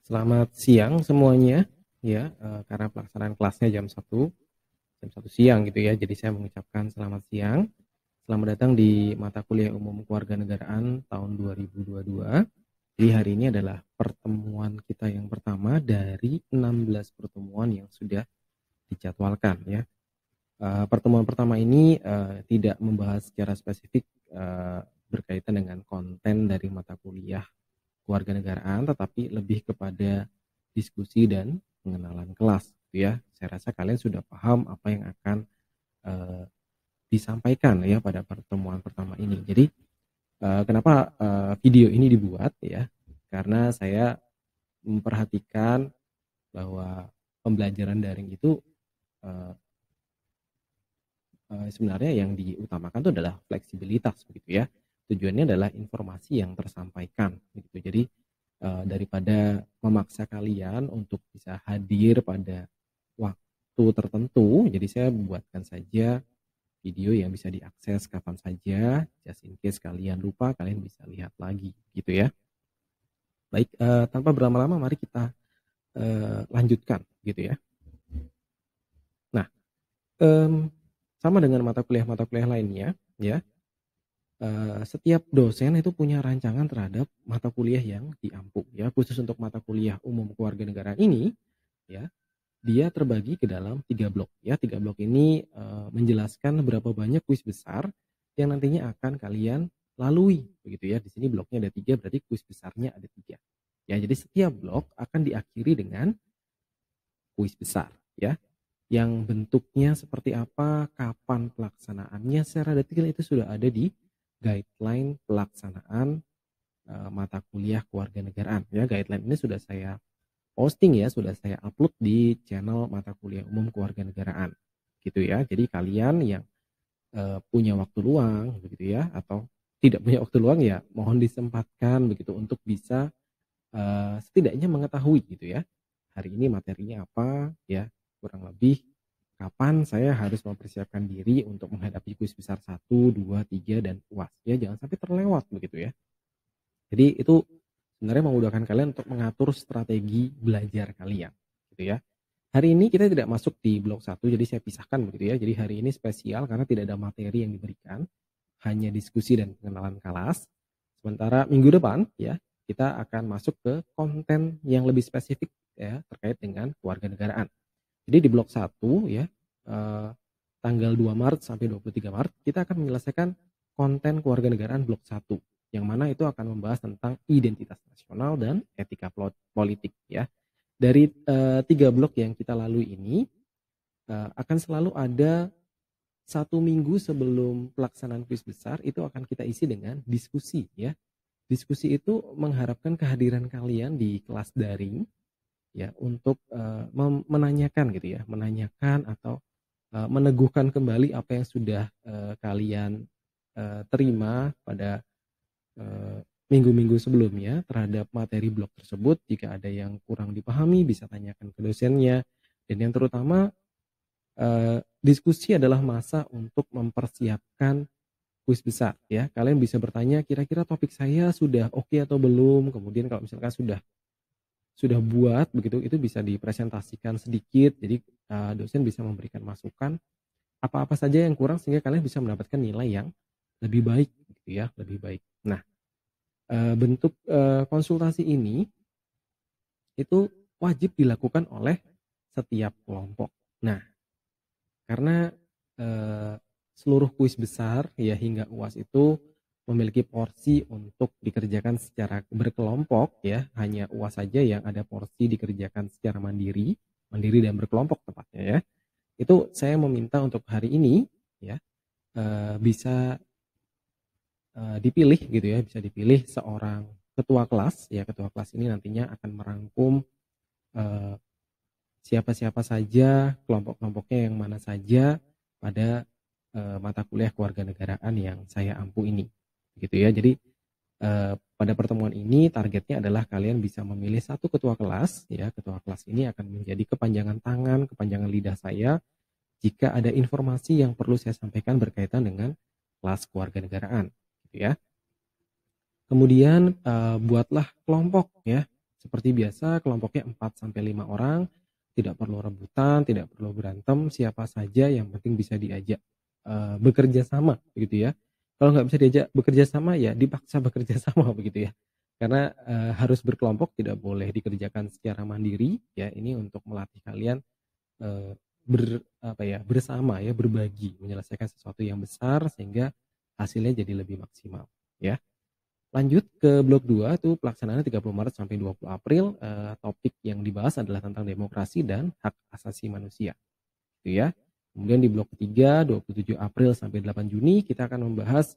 Selamat siang semuanya, ya, karena pelaksanaan kelasnya jam satu siang gitu ya. Jadi saya mengucapkan selamat siang. Selamat datang di mata kuliah umum kewarganegaraan tahun 2022. Jadi hari ini adalah pertemuan kita yang pertama dari 16 pertemuan yang sudah dijadwalkan ya. Pertemuan pertama ini tidak membahas secara spesifik berkaitan dengan konten dari mata kuliah kewarganegaraan, tetapi lebih kepada diskusi dan pengenalan kelas gitu ya. Saya rasa kalian sudah paham apa yang akan eh, disampaikan ya pada pertemuan pertama ini. Jadi kenapa video ini dibuat ya? Karena saya memperhatikan bahwa pembelajaran daring itu eh, sebenarnya yang diutamakan itu adalah fleksibilitas begitu ya. Tujuannya adalah informasi yang tersampaikan gitu. Jadi daripada memaksa kalian untuk bisa hadir pada waktu tertentu, jadi saya buatkan saja video yang bisa diakses kapan saja, just in case kalian lupa, kalian bisa lihat lagi gitu ya. Baik, tanpa berlama-lama mari kita lanjutkan gitu ya. Nah, sama dengan mata kuliah lainnya ya, setiap dosen itu punya rancangan terhadap mata kuliah yang diampu ya. Khusus untuk mata kuliah umum kewarganegaraan ini ya, dia terbagi ke dalam 3 blok ya. 3 blok ini menjelaskan berapa banyak kuis besar yang nantinya akan kalian lalui begitu ya. Di sini bloknya ada 3, berarti kuis besarnya ada 3. Ya, jadi setiap blok akan diakhiri dengan kuis besar ya. Yang bentuknya seperti apa, kapan pelaksanaannya secara detail itu sudah ada di guideline pelaksanaan mata kuliah kewarganegaraan ya. Guideline ini sudah saya posting ya, sudah saya upload di channel mata kuliah umum kewarganegaraan gitu ya. Jadi kalian yang punya waktu luang begitu ya, atau tidak punya waktu luang ya mohon disempatkan begitu untuk bisa setidaknya mengetahui gitu ya, hari ini materinya apa ya, kurang lebih kapan saya harus mempersiapkan diri untuk menghadapi kuis besar 1, 2, 3 dan UAS ya, jangan sampai terlewat begitu ya. Jadi itu sebenarnya memudahkan kalian untuk mengatur strategi belajar kalian gitu ya. Hari ini kita tidak masuk di blok 1, jadi saya pisahkan begitu ya. Jadi hari ini spesial karena tidak ada materi yang diberikan, hanya diskusi dan pengenalan kelas. Sementara minggu depan ya, kita akan masuk ke konten yang lebih spesifik ya terkait dengan kewarganegaraan. Jadi di blok 1 ya, tanggal 2 Maret sampai 23 Maret kita akan menyelesaikan konten kewarganegaraan blok 1, yang mana itu akan membahas tentang identitas nasional dan etika politik ya. Dari 3 blok yang kita lalui ini akan selalu ada 1 minggu sebelum pelaksanaan kuis besar itu akan kita isi dengan diskusi ya. Diskusi itu mengharapkan kehadiran kalian di kelas daring ya untuk menanyakan gitu ya, menanyakan atau meneguhkan kembali apa yang sudah kalian terima pada minggu-minggu sebelumnya terhadap materi blog tersebut. Jika ada yang kurang dipahami bisa tanyakan ke dosennya. Dan yang terutama diskusi adalah masa untuk mempersiapkan kuis besar ya. Kalian bisa bertanya kira-kira topik saya sudah oke atau belum. Kemudian kalau misalkan sudah buat begitu, itu bisa dipresentasikan sedikit. Jadi dosen bisa memberikan masukan apa-apa saja yang kurang sehingga kalian bisa mendapatkan nilai yang lebih baik gitu ya, lebih baik. Nah, bentuk konsultasi ini itu wajib dilakukan oleh setiap kelompok. Nah, karena seluruh kuis besar ya hingga UAS itu memiliki porsi untuk dikerjakan secara berkelompok ya, hanya UAS saja yang ada porsi dikerjakan secara mandiri dan berkelompok tepatnya ya. Itu saya meminta untuk hari ini ya bisa dipilih gitu ya, bisa dipilih seorang ketua kelas ya. Ketua kelas ini nantinya akan merangkum eh, siapa-siapa saja, kelompok-kelompoknya yang mana saja pada mata kuliah kewarganegaraan yang saya ampu ini gitu ya. Jadi pada pertemuan ini targetnya adalah kalian bisa memilih satu ketua kelas ya. Ketua kelas ini akan menjadi kepanjangan tangan, kepanjangan lidah saya jika ada informasi yang perlu saya sampaikan berkaitan dengan kelas kewarganegaraan gitu ya. Kemudian buatlah kelompok ya. Seperti biasa kelompoknya 4 sampai 5 orang, tidak perlu rebutan, tidak perlu berantem, siapa saja yang penting bisa diajak bekerja sama begitu ya. Kalau nggak bisa diajak bekerja sama ya dipaksa bekerja sama begitu ya. Karena harus berkelompok, tidak boleh dikerjakan secara mandiri ya. Ini untuk melatih kalian bersama ya, berbagi, menyelesaikan sesuatu yang besar sehingga hasilnya jadi lebih maksimal ya. Lanjut ke blok 2 tuh pelaksanaannya 30 Maret sampai 20 April, topik yang dibahas adalah tentang demokrasi dan hak asasi manusia, gitu ya. Kemudian di blok ketiga 27 April sampai 8 Juni kita akan membahas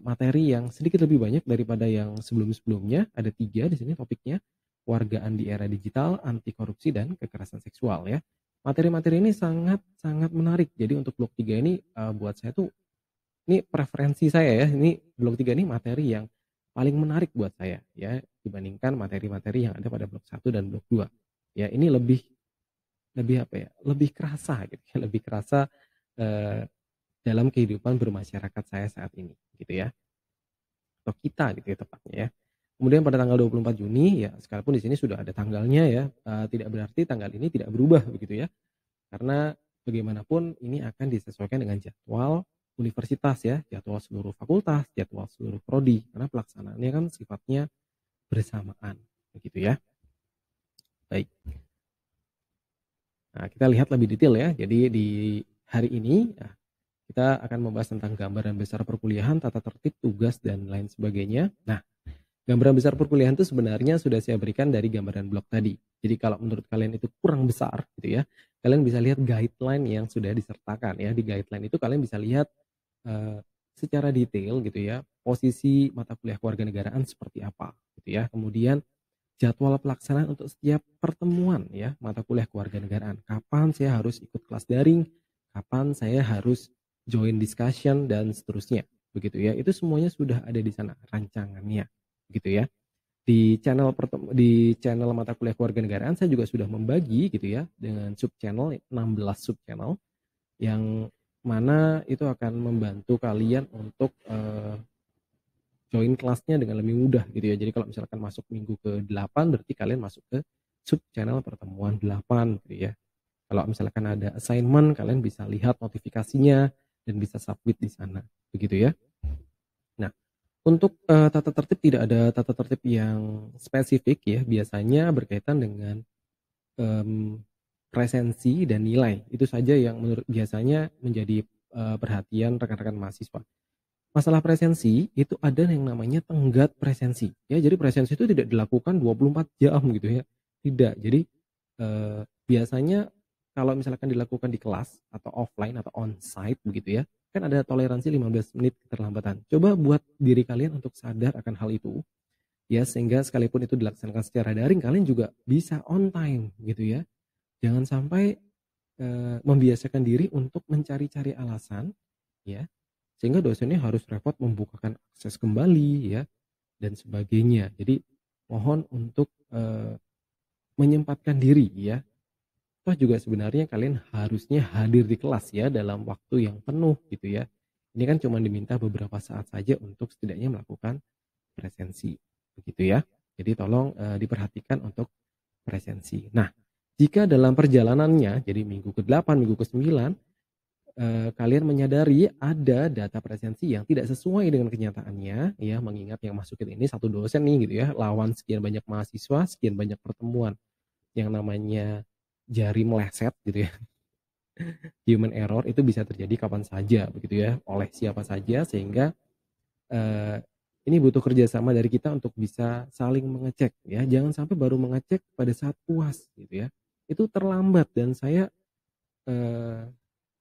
materi yang sedikit lebih banyak daripada yang sebelum-sebelumnya. Ada 3 di sini topiknya, kewargaan di era digital, anti korupsi dan kekerasan seksual ya. Materi-materi ini sangat sangat menarik. Jadi untuk blok 3 ini buat saya tuh ini preferensi saya ya, ini blok 3 ini materi yang paling menarik buat saya ya dibandingkan materi-materi yang ada pada blok 1 dan blok 2. Ya, ini lebih lebih apa ya? Lebih kerasa gitu ya, lebih kerasa eh, dalam kehidupan bermasyarakat saya saat ini gitu ya. Atau kita gitu ya tepatnya ya. Kemudian pada tanggal 24 Juni ya sekalipun di sini sudah ada tanggalnya ya, tidak berarti tanggal ini tidak berubah begitu ya. Karena bagaimanapun ini akan disesuaikan dengan jadwal universitas ya, jadwal seluruh fakultas, jadwal seluruh prodi, karena pelaksanaannya kan sifatnya bersamaan, begitu ya. Baik. Nah, kita lihat lebih detail ya. Jadi di hari ini kita akan membahas tentang gambaran besar perkuliahan, tata tertib, tugas, dan lain sebagainya. Nah, gambaran besar perkuliahan itu sebenarnya sudah saya berikan dari gambaran blok tadi. Jadi kalau menurut kalian itu kurang besar gitu ya, kalian bisa lihat guideline yang sudah disertakan ya. Di guideline itu kalian bisa lihat secara detail gitu ya, posisi mata kuliah kewarganegaraan seperti apa gitu ya. Kemudian jadwal pelaksanaan untuk setiap pertemuan ya, mata kuliah kewarganegaraan. Kapan saya harus ikut kelas daring, kapan saya harus join discussion dan seterusnya. Begitu ya. Itu semuanya sudah ada di sana rancangannya. Begitu ya. Di channel mata kuliah kewarganegaraan saya juga sudah membagi gitu ya dengan sub channel 16 sub channel yang mana itu akan membantu kalian untuk join kelasnya dengan lebih mudah gitu ya. Jadi kalau misalkan masuk minggu ke-8 berarti kalian masuk ke sub channel pertemuan 8 gitu ya. Kalau misalkan ada assignment kalian bisa lihat notifikasinya dan bisa submit di sana. Begitu ya. Nah, untuk tata tertib tidak ada tata tertib yang spesifik ya. Biasanya berkaitan dengan presensi dan nilai. Itu saja yang biasanya menjadi perhatian rekan-rekan mahasiswa. Masalah presensi itu ada yang namanya tenggat presensi. Ya, jadi presensi itu tidak dilakukan 24 jam gitu ya. Tidak. Jadi biasanya kalau misalkan dilakukan di kelas atau offline atau on-site begitu ya, kan ada toleransi 15 menit keterlambatan. Coba buat diri kalian untuk sadar akan hal itu. Ya, sehingga sekalipun itu dilaksanakan secara daring, kalian juga bisa on time gitu ya. Jangan sampai membiasakan diri untuk mencari-cari alasan ya, sehingga dosennya harus repot membukakan akses kembali ya dan sebagainya. Jadi mohon untuk menyempatkan diri ya. Toh juga sebenarnya kalian harusnya hadir di kelas ya dalam waktu yang penuh gitu ya. Ini kan cuma diminta beberapa saat saja untuk setidaknya melakukan presensi begitu ya. Jadi tolong diperhatikan untuk presensi. Nah, jika dalam perjalanannya jadi minggu ke-8, minggu ke-9 kalian menyadari ada data presensi yang tidak sesuai dengan kenyataannya ya, mengingat yang masukin ini satu dosen nih gitu ya, lawan sekian banyak mahasiswa, sekian banyak pertemuan. Yang namanya jari meleset gitu ya. Human error itu bisa terjadi kapan saja begitu ya, oleh siapa saja, sehingga ini butuh kerjasama dari kita untuk bisa saling mengecek ya. Jangan sampai baru mengecek pada saat UAS gitu ya. Itu terlambat dan saya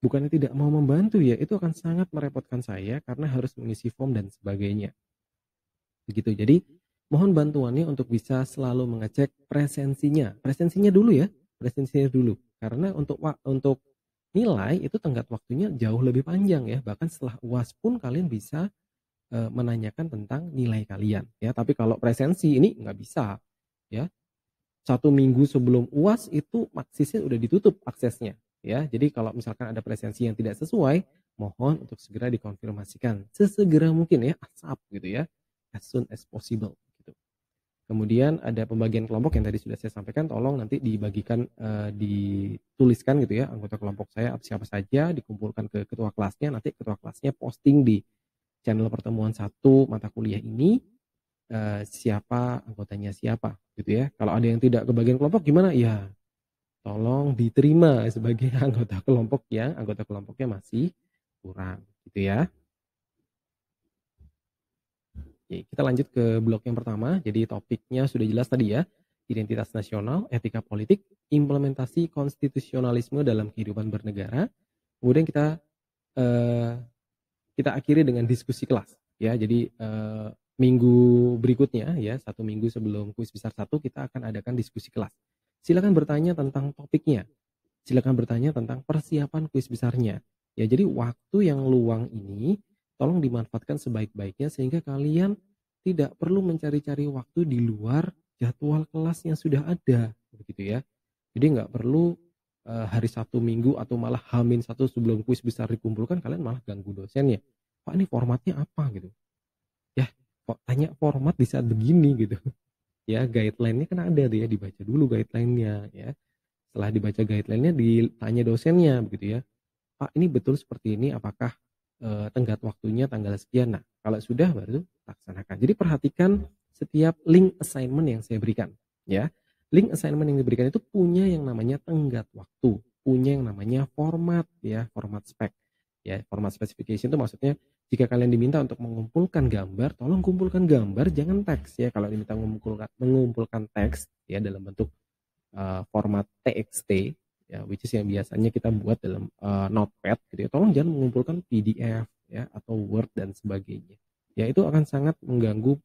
bukannya tidak mau membantu ya, itu akan sangat merepotkan saya karena harus mengisi form dan sebagainya. Begitu. Jadi mohon bantuannya untuk bisa selalu mengecek presensinya. Presensinya dulu ya, presensinya dulu. Karena untuk nilai itu tenggat waktunya jauh lebih panjang ya. Bahkan setelah UAS pun kalian bisa menanyakan tentang nilai kalian ya. Tapi kalau presensi ini nggak bisa ya. 1 minggu sebelum UAS itu maksisnya udah ditutup aksesnya ya. Jadi kalau misalkan ada presensi yang tidak sesuai, mohon untuk segera dikonfirmasikan sesegera mungkin ya, ASAP gitu ya, as soon as possible gitu. Kemudian ada pembagian kelompok yang tadi sudah saya sampaikan, tolong nanti dibagikan, dituliskan gitu ya, anggota kelompok saya siapa saja, dikumpulkan ke ketua kelasnya, nanti ketua kelasnya posting di channel pertemuan satu mata kuliah ini, siapa anggotanya siapa gitu ya. Kalau ada yang tidak kebagian kelompok gimana? Ya tolong diterima sebagai anggota kelompoknya masih kurang gitu ya. Oke, kita lanjut ke blok yang pertama. Jadi topiknya sudah jelas tadi ya. Identitas nasional, etika politik, implementasi konstitusionalisme dalam kehidupan bernegara. Kemudian eh, kita akhiri dengan diskusi kelas ya. Jadi minggu berikutnya ya, 1 minggu sebelum kuis besar 1 kita akan adakan diskusi kelas. Silakan bertanya tentang topiknya. Silakan bertanya tentang persiapan kuis besarnya. Ya, jadi waktu yang luang ini tolong dimanfaatkan sebaik-baiknya sehingga kalian tidak perlu mencari-cari waktu di luar jadwal kelas yang sudah ada, begitu ya. Jadi nggak perlu hari Sabtu Minggu atau malah H-1 sebelum kuis besar dikumpulkan kalian malah ganggu dosennya. Pak ini formatnya apa gitu. Ya, kok tanya format di saat begini gitu. Ya, guideline-nya kan ada tuh ya, dibaca dulu guideline-nya ya. Setelah dibaca guideline-nya ditanya dosennya begitu ya. Pak ini betul seperti ini apakah tenggat waktunya tanggal sekian. Nah, kalau sudah baru laksanakan. Jadi perhatikan setiap link assignment yang saya berikan ya. Link assignment yang diberikan itu punya yang namanya tenggat waktu, punya yang namanya format ya, format spek. Ya, format specification itu maksudnya jika kalian diminta untuk mengumpulkan gambar, tolong kumpulkan gambar, jangan teks ya. Kalau diminta mengumpulkan teks ya dalam bentuk format TXT ya, which is yang biasanya kita buat dalam notepad gitu ya, tolong jangan mengumpulkan PDF ya atau Word dan sebagainya ya, itu akan sangat mengganggu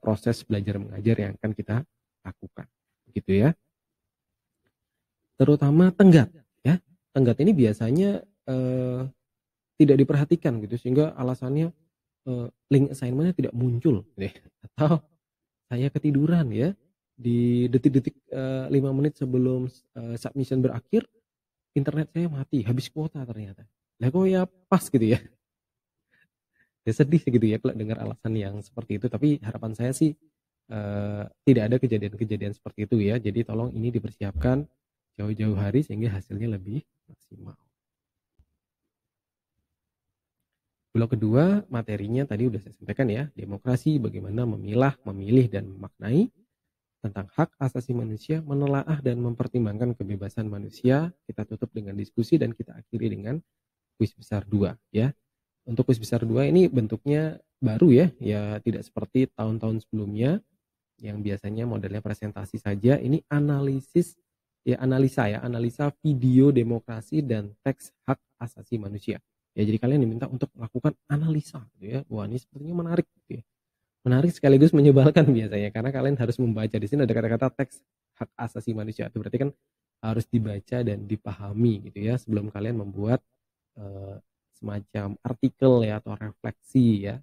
proses belajar mengajar yang akan kita lakukan gitu ya. Terutama tenggat ya, tenggat ini biasanya tidak diperhatikan gitu sehingga alasannya link assignment-nya tidak muncul gitu ya. Atau saya ketiduran ya di detik-detik 5 menit sebelum submission berakhir, internet saya mati, habis kuota ternyata. Lah kok ya pas gitu ya. Ya sedih gitu ya kalau dengar alasan yang seperti itu, tapi harapan saya sih tidak ada kejadian-kejadian seperti itu ya. Jadi tolong ini dipersiapkan jauh-jauh hari sehingga hasilnya lebih maksimal. Blok kedua materinya tadi udah saya sampaikan ya, demokrasi, bagaimana memilah, memilih dan memaknai, tentang hak asasi manusia, menelaah dan mempertimbangkan kebebasan manusia. Kita tutup dengan diskusi dan kita akhiri dengan kuis besar 2 ya. Untuk kuis besar 2 ini bentuknya baru ya, ya tidak seperti tahun-tahun sebelumnya yang biasanya modelnya presentasi saja. Ini analisa video demokrasi dan teks hak asasi manusia. Ya, jadi kalian diminta untuk melakukan analisa gitu ya. Wah, ini sepertinya menarik gitu ya. Menarik sekaligus menyebalkan biasanya karena kalian harus membaca. Di sini ada kata-kata teks hak asasi manusia. Itu berarti kan harus dibaca dan dipahami gitu ya sebelum kalian membuat semacam artikel ya atau refleksi ya,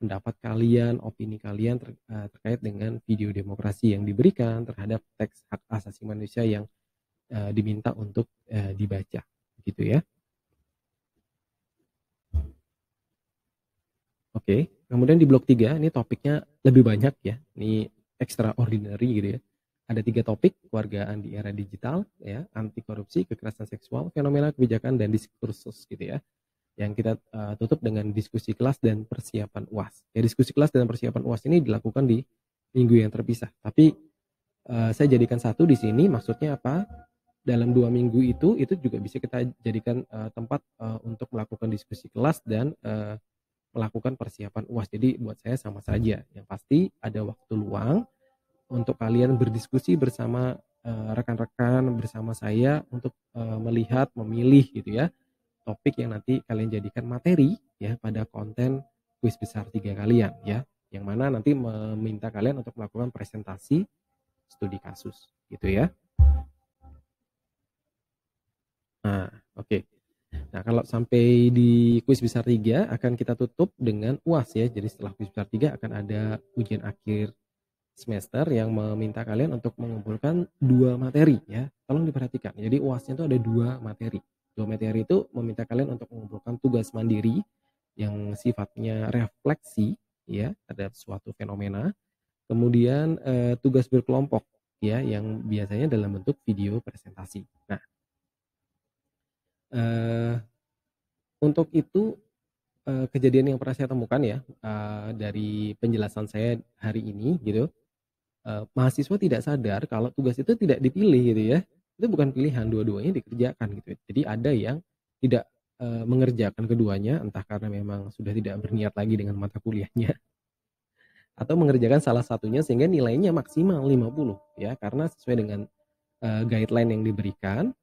pendapat kalian, opini kalian terkait dengan video demokrasi yang diberikan terhadap teks hak asasi manusia yang diminta untuk dibaca gitu ya. Oke, kemudian di blok 3 ini topiknya lebih banyak ya. Ini extraordinary gitu ya. Ada 3 topik, kewargaan di era digital ya, anti korupsi, kekerasan seksual, fenomena kebijakan dan diskursus gitu ya. Yang kita tutup dengan diskusi kelas dan persiapan UAS. Ya, diskusi kelas dan persiapan UAS ini dilakukan di minggu yang terpisah. Tapi saya jadikan satu di sini, maksudnya apa? Dalam 2 minggu itu juga bisa kita jadikan tempat untuk melakukan diskusi kelas dan melakukan persiapan UAS. Jadi buat saya sama saja. Yang pasti ada waktu luang untuk kalian berdiskusi bersama rekan-rekan bersama saya untuk melihat, memilih gitu ya topik yang nanti kalian jadikan materi ya pada konten kuis besar 3 kalian ya. Yang mana nanti meminta kalian untuk melakukan presentasi studi kasus gitu ya. Nah, oke. Nah, kalau sampai di kuis besar 3 akan kita tutup dengan UAS ya. Jadi setelah kuis besar 3 akan ada ujian akhir semester yang meminta kalian untuk mengumpulkan 2 materi ya. Tolong diperhatikan. Jadi UASnya itu ada 2 materi. 2 materi itu meminta kalian untuk mengumpulkan tugas mandiri yang sifatnya refleksi ya terhadap suatu fenomena. Kemudian tugas berkelompok ya yang biasanya dalam bentuk video presentasi. Nah, eh, untuk itu kejadian yang pernah saya temukan ya dari penjelasan saya hari ini gitu, mahasiswa tidak sadar kalau tugas itu tidak dipilih gitu ya. Itu bukan pilihan, dua-duanya dikerjakan gitu ya. Jadi ada yang tidak mengerjakan keduanya, entah karena memang sudah tidak berniat lagi dengan mata kuliahnya atau mengerjakan salah satunya sehingga nilainya maksimal 50 ya, karena sesuai dengan guideline yang diberikan,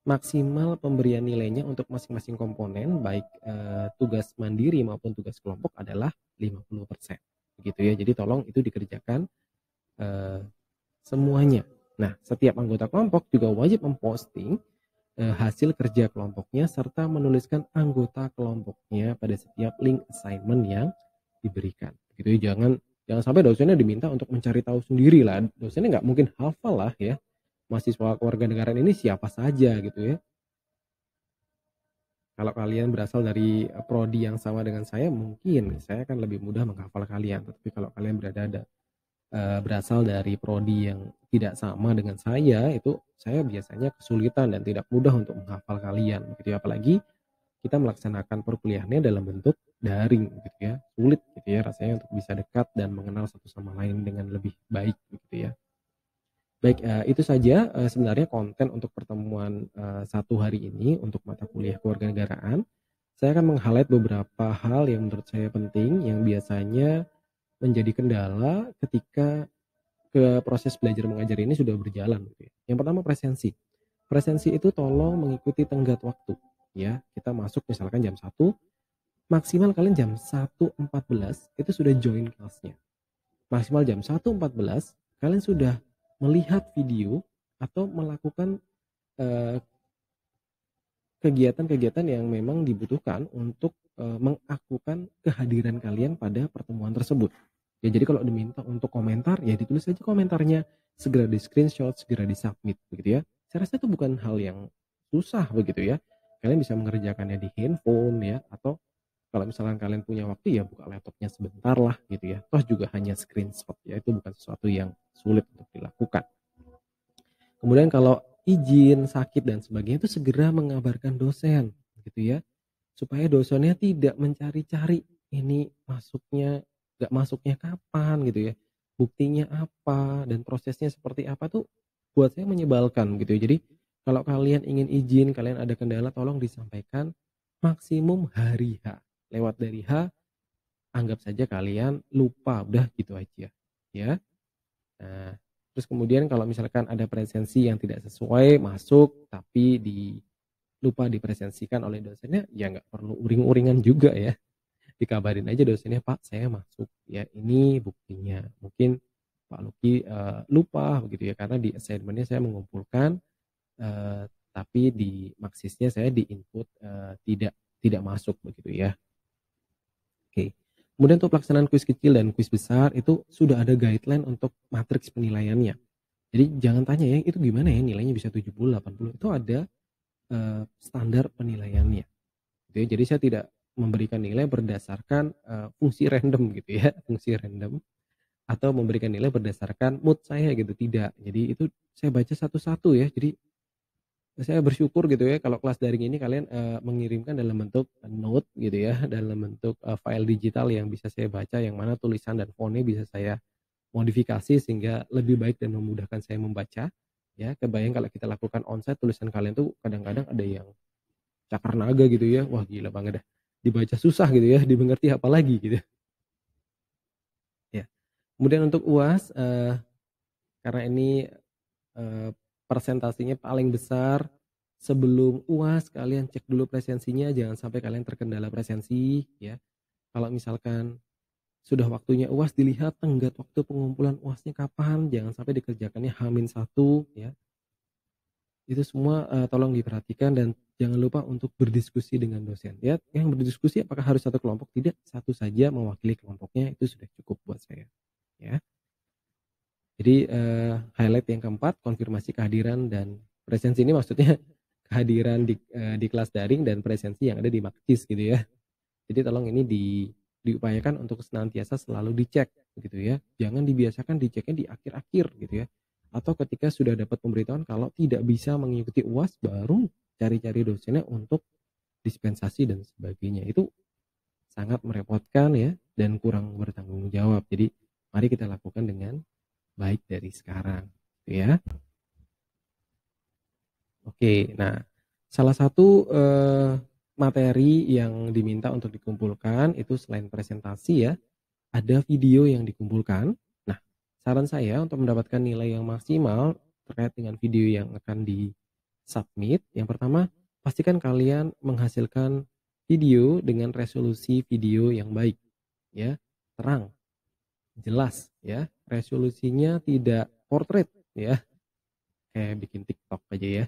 maksimal pemberian nilainya untuk masing-masing komponen baik tugas mandiri maupun tugas kelompok adalah 50%. Begitu ya. Jadi tolong itu dikerjakan semuanya. Nah, setiap anggota kelompok juga wajib memposting hasil kerja kelompoknya serta menuliskan anggota kelompoknya pada setiap link assignment yang diberikan. Gitu ya. Jangan sampai dosennya diminta untuk mencari tahu sendiri lah. Dosennya nggak mungkin hafal lah ya. Mahasiswa kewarganegaraan ini siapa saja gitu ya. Kalau kalian berasal dari prodi yang sama dengan saya, mungkin saya akan lebih mudah menghafal kalian. Tapi kalau kalian berasal dari prodi yang tidak sama dengan saya, itu saya biasanya kesulitan dan tidak mudah untuk menghafal kalian. Gitu ya. Apalagi kita melaksanakan perkuliahannya dalam bentuk daring gitu ya. Sulit gitu ya rasanya untuk bisa dekat dan mengenal satu sama lain dengan lebih baik gitu ya. Baik, itu saja sebenarnya konten untuk pertemuan satu hari ini untuk mata kuliah kewarganegaraan. Saya akan meng-highlight beberapa hal yang menurut saya penting yang biasanya menjadi kendala ketika proses belajar mengajar ini sudah berjalan gitu ya. Yang pertama presensi. Presensi itu tolong mengikuti tenggat waktu ya. Kita masuk misalkan jam 1, maksimal kalian jam 1.14 itu sudah join kelasnya. Maksimal jam 1.14 kalian sudah melihat video atau melakukan kegiatan-kegiatan yang memang dibutuhkan untuk mengakukan kehadiran kalian pada pertemuan tersebut. Ya, jadi kalau diminta untuk komentar, ya ditulis saja komentarnya, segera di screenshot, segera di submit, begitu ya. Saya rasa itu bukan hal yang susah begitu ya. Kalian bisa mengerjakannya di handphone ya, atau kalau misalkan kalian punya waktu ya buka laptopnya sebentar lah gitu ya. Toh juga hanya screenshot ya, itu bukan sesuatu yang sulit untuk dilakukan. Kemudian kalau izin, sakit dan sebagainya itu segera mengabarkan dosen gitu ya. Supaya dosennya tidak mencari-cari ini gak masuknya kapan gitu ya. Buktinya apa dan prosesnya seperti apa tuh buat saya menyebalkan gitu ya. Jadi kalau kalian ingin izin, kalian ada kendala tolong disampaikan maksimum hari H. Lewat dari H, anggap saja kalian lupa, udah gitu aja ya. Nah, terus kemudian kalau misalkan ada presensi yang tidak sesuai masuk tapi lupa dipresensikan oleh dosennya, ya nggak perlu uring-uringan juga ya. Dikabarin aja dosennya, Pak saya masuk ya, ini buktinya. Mungkin Pak Luki lupa begitu ya, karena di assignmentnya saya mengumpulkan tapi di maksisnya saya di input tidak masuk begitu ya. Oke. Kemudian untuk pelaksanaan kuis kecil dan kuis besar itu sudah ada guideline untuk matriks penilaiannya. Jadi jangan tanya ya itu gimana ya nilainya bisa 70, 80. Itu ada standar penilaiannya. Gitu ya. Jadi saya tidak memberikan nilai berdasarkan fungsi random gitu ya, fungsi random atau memberikan nilai berdasarkan mood saya gitu, tidak. Jadi itu saya baca satu-satu ya. Jadi saya bersyukur gitu ya kalau kelas daring ini kalian mengirimkan dalam bentuk note gitu ya, dalam bentuk file digital yang bisa saya baca, yang mana tulisan dan fontnya bisa saya modifikasi sehingga lebih baik dan memudahkan saya membaca. Ya, kebayang kalau kita lakukan onsite tulisan kalian tuh kadang-kadang ada yang cakar naga gitu ya. Wah, gila banget dah. Dibaca susah gitu ya, dimengerti apa lagi gitu. Ya. Kemudian untuk UAS karena ini presentasinya paling besar, sebelum UAS kalian cek dulu presensinya, jangan sampai kalian terkendala presensi ya. Kalau misalkan sudah waktunya UAS dilihat tenggat waktu pengumpulan UASnya kapan, jangan sampai dikerjakannya H-1 ya. Itu semua tolong diperhatikan dan jangan lupa untuk berdiskusi dengan dosen ya. Yang berdiskusi apakah harus satu kelompok? Tidak, satu saja mewakili kelompoknya itu sudah cukup buat saya ya. Jadi highlight yang keempat, konfirmasi kehadiran dan presensi ini maksudnya kehadiran di kelas daring dan presensi yang ada di Makcis gitu ya. Jadi tolong ini diupayakan untuk senantiasa selalu dicek gitu ya. Jangan dibiasakan diceknya di akhir-akhir gitu ya. Atau ketika sudah dapat pemberitahuan kalau tidak bisa mengikuti UAS baru cari-cari dosennya untuk dispensasi dan sebagainya. Itu sangat merepotkan ya dan kurang bertanggung jawab. Jadi mari kita lakukan dengan baik dari sekarang gitu ya. Oke, nah salah satu materi yang diminta untuk dikumpulkan itu selain presentasi ya, ada video yang dikumpulkan. Nah, saran saya untuk mendapatkan nilai yang maksimal terkait dengan video yang akan di-submit, yang pertama, pastikan kalian menghasilkan video dengan resolusi video yang baik, ya, terang, jelas, ya, resolusinya tidak portrait, ya, kayak bikin TikTok aja ya.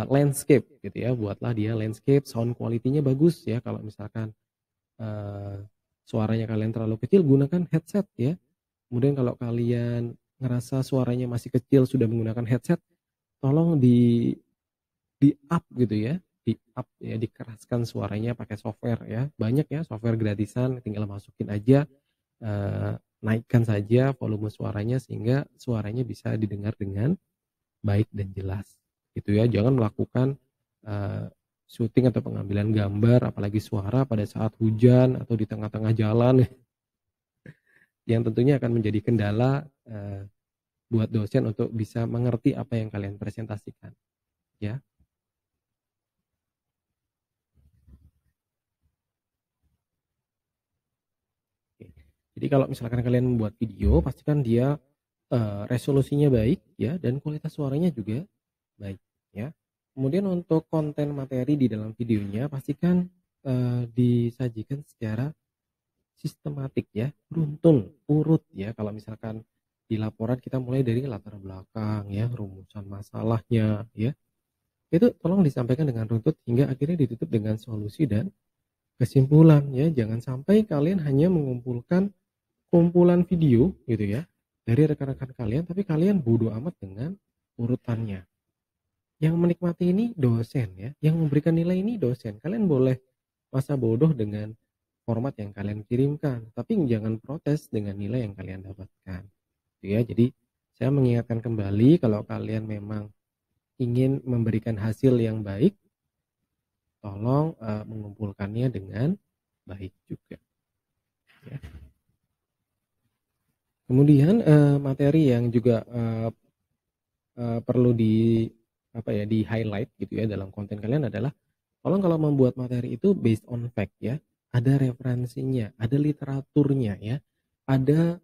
Landscape gitu ya, buatlah dia landscape, sound quality-nya bagus ya. Kalau misalkan suaranya kalian terlalu kecil, gunakan headset ya. Kemudian kalau kalian ngerasa suaranya masih kecil sudah menggunakan headset, tolong di up gitu ya, di up ya, dikeraskan suaranya pakai software ya. Banyak ya software gratisan, tinggal masukin aja, naikkan saja volume suaranya sehingga suaranya bisa didengar dengan baik dan jelas gitu ya. Jangan melakukan syuting atau pengambilan gambar apalagi suara pada saat hujan atau di tengah-tengah jalan yang tentunya akan menjadi kendala buat dosen untuk bisa mengerti apa yang kalian presentasikan ya. Oke. Jadi kalau misalkan kalian membuat video pastikan dia resolusinya baik ya dan kualitas suaranya juga baik ya. Kemudian untuk konten materi di dalam videonya pastikan disajikan secara sistematik ya, beruntun, urut ya. Kalau misalkan di laporan kita mulai dari latar belakang ya, rumusan masalahnya ya. Itu tolong disampaikan dengan runtut hingga akhirnya ditutup dengan solusi dan kesimpulan ya. Jangan sampai kalian hanya mengumpulkan kumpulan video gitu ya dari rekan-rekan kalian tapi kalian bodoh amat dengan urutannya. Yang menikmati ini dosen ya, yang memberikan nilai ini dosen. Kalian boleh masa bodoh dengan format yang kalian kirimkan, tapi jangan protes dengan nilai yang kalian dapatkan. Gitu ya. Jadi saya mengingatkan kembali kalau kalian memang ingin memberikan hasil yang baik, tolong mengumpulkannya dengan baik juga. Ya. Kemudian materi yang juga perlu di highlight gitu ya dalam konten kalian adalah tolong kalau membuat materi itu based on fact ya, ada referensinya, ada literaturnya ya, ada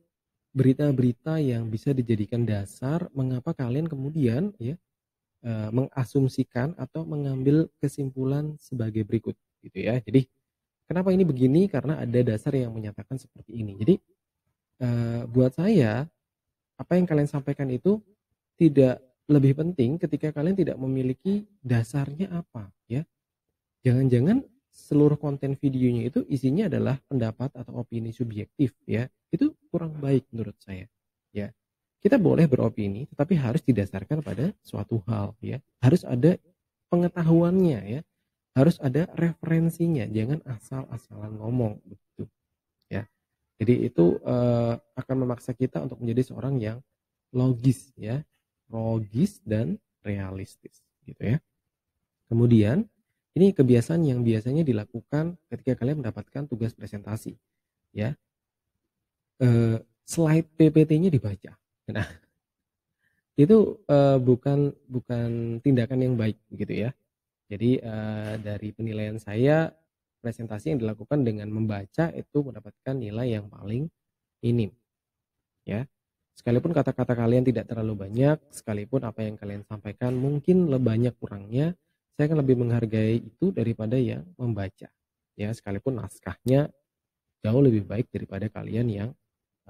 berita-berita yang bisa dijadikan dasar mengapa kalian kemudian ya mengasumsikan atau mengambil kesimpulan sebagai berikut gitu ya. Jadi kenapa ini begini? Karena ada dasar yang menyatakan seperti ini. Jadi buat saya apa yang kalian sampaikan itu tidak lebih penting ketika kalian tidak memiliki dasarnya apa ya. Jangan-jangan seluruh konten videonya itu isinya adalah pendapat atau opini subjektif ya. Itu kurang baik menurut saya. Ya. Kita boleh beropini tetapi harus didasarkan pada suatu hal ya. Harus ada pengetahuannya ya. Harus ada referensinya, jangan asal-asalan ngomong begitu ya. Jadi itu akan memaksa kita untuk menjadi seorang yang logis ya, logis dan realistis gitu ya. Kemudian ini kebiasaan yang biasanya dilakukan ketika kalian mendapatkan tugas presentasi ya. Slide PPT-nya dibaca. Nah, itu bukan tindakan yang baik gitu ya. Jadi dari penilaian saya presentasi yang dilakukan dengan membaca itu mendapatkan nilai yang paling minim ya. Sekalipun kata-kata kalian tidak terlalu banyak, sekalipun apa yang kalian sampaikan mungkin banyak kurangnya, saya akan lebih menghargai itu daripada yang membaca ya. Sekalipun naskahnya jauh lebih baik daripada kalian yang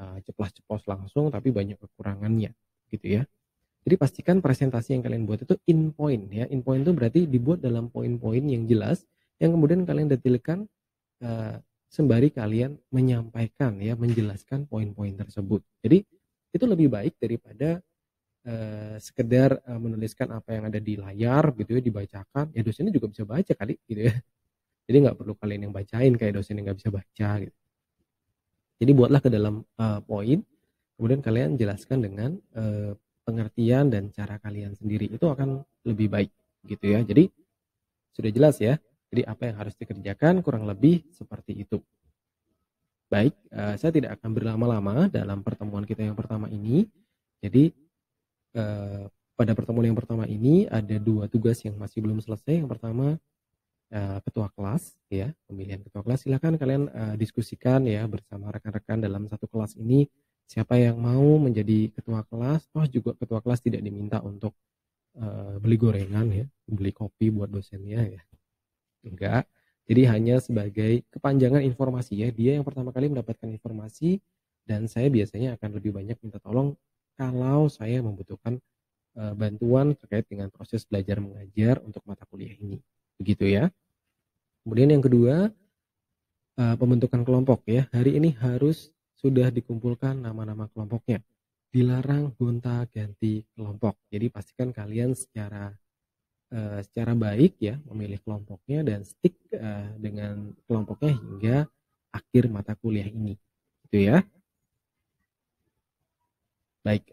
ceplas-ceplos langsung tapi banyak kekurangannya gitu ya. Jadi pastikan presentasi yang kalian buat itu in point ya. In point itu berarti dibuat dalam poin-poin yang jelas yang kemudian kalian detailkan sembari kalian menyampaikan ya, menjelaskan poin-poin tersebut. Jadi itu lebih baik daripada sekedar menuliskan apa yang ada di layar gitu ya, dibacakan. Ya dosennya juga bisa baca kali gitu ya. Jadi nggak perlu kalian yang bacain kayak dosen yang nggak bisa baca gitu. Jadi buatlah ke dalam poin, kemudian kalian jelaskan dengan pengertian dan cara kalian sendiri, itu akan lebih baik gitu ya. Jadi sudah jelas ya. Jadi apa yang harus dikerjakan kurang lebih seperti itu. Baik, saya tidak akan berlama-lama dalam pertemuan kita yang pertama ini. Jadi pada pertemuan yang pertama ini ada 2 tugas yang masih belum selesai. Yang pertama ketua kelas ya, pemilihan ketua kelas. Silakan kalian diskusikan ya bersama rekan-rekan dalam satu kelas ini, siapa yang mau menjadi ketua kelas. Toh juga ketua kelas tidak diminta untuk beli gorengan ya, beli kopi buat dosennya ya, enggak. Jadi hanya sebagai kepanjangan informasi ya, dia yang pertama kali mendapatkan informasi, dan saya biasanya akan lebih banyak minta tolong kalau saya membutuhkan bantuan terkait dengan proses belajar mengajar untuk mata kuliah ini, begitu ya. Kemudian yang kedua, pembentukan kelompok ya. Hari ini harus sudah dikumpulkan nama-nama kelompoknya. Dilarang gonta-ganti kelompok. Jadi pastikan kalian secara baik ya memilih kelompoknya dan stick dengan kelompoknya hingga akhir mata kuliah ini. Gitu ya. Baik,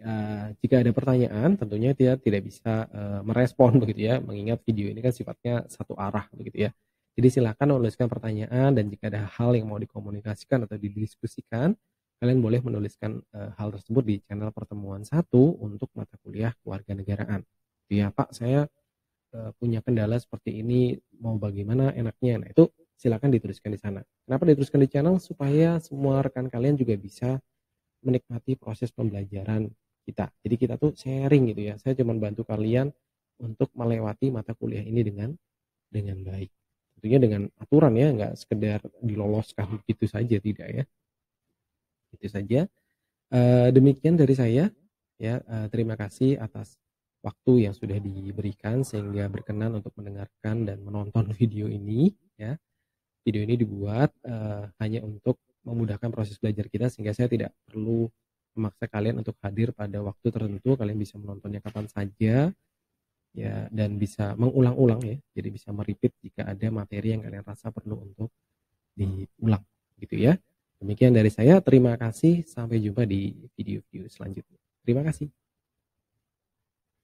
jika ada pertanyaan tentunya tidak bisa merespon begitu ya, mengingat video ini kan sifatnya satu arah begitu ya. Jadi silakan menuliskan pertanyaan, dan jika ada hal yang mau dikomunikasikan atau didiskusikan, kalian boleh menuliskan hal tersebut di channel pertemuan 1 untuk mata kuliah kewarganegaraan. Ya Pak, saya punya kendala seperti ini, mau bagaimana enaknya. Nah, itu silakan dituliskan di sana. Kenapa dituliskan di channel? Supaya semua rekan kalian juga bisa menikmati proses pembelajaran kita. Jadi kita tuh sharing gitu ya. Saya cuma bantu kalian untuk melewati mata kuliah ini dengan baik. Tentunya dengan aturan ya, nggak sekedar diloloskan begitu saja, tidak ya. Itu saja. Demikian dari saya ya. Terima kasih atas waktu yang sudah diberikan sehingga berkenan untuk mendengarkan dan menonton video ini ya. Video ini dibuat hanya untuk memudahkan proses belajar kita, sehingga saya tidak perlu memaksa kalian untuk hadir pada waktu tertentu. Kalian bisa menontonnya kapan saja ya, dan bisa mengulang-ulang ya. Jadi bisa merepeat jika ada materi yang kalian rasa perlu untuk diulang gitu ya. Demikian dari saya, terima kasih, sampai jumpa di video-video selanjutnya. Terima kasih.